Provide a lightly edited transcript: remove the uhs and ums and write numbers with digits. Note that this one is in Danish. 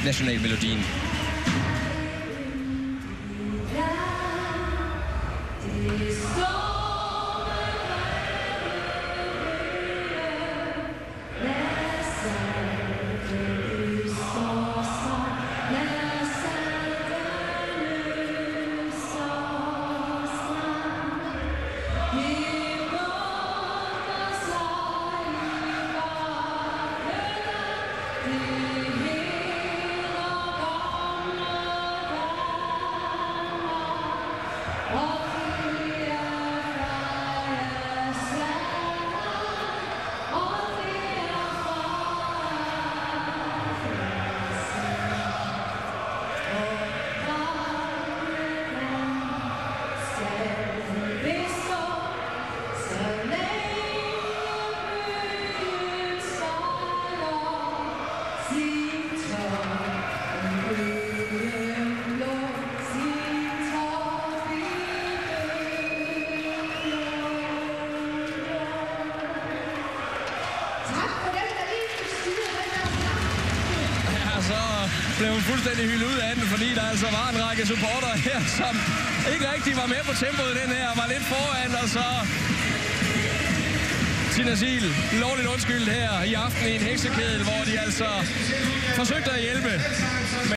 nationalmelodien. Blev hun fuldstændig hyldet ud af den, fordi der altså var en række supporter her, som ikke rigtig var med på tempoet den her, var lidt foran, og så Tina Ziel, lovligt undskyldt her i aften i en heksekedel, hvor de altså forsøgte at hjælpe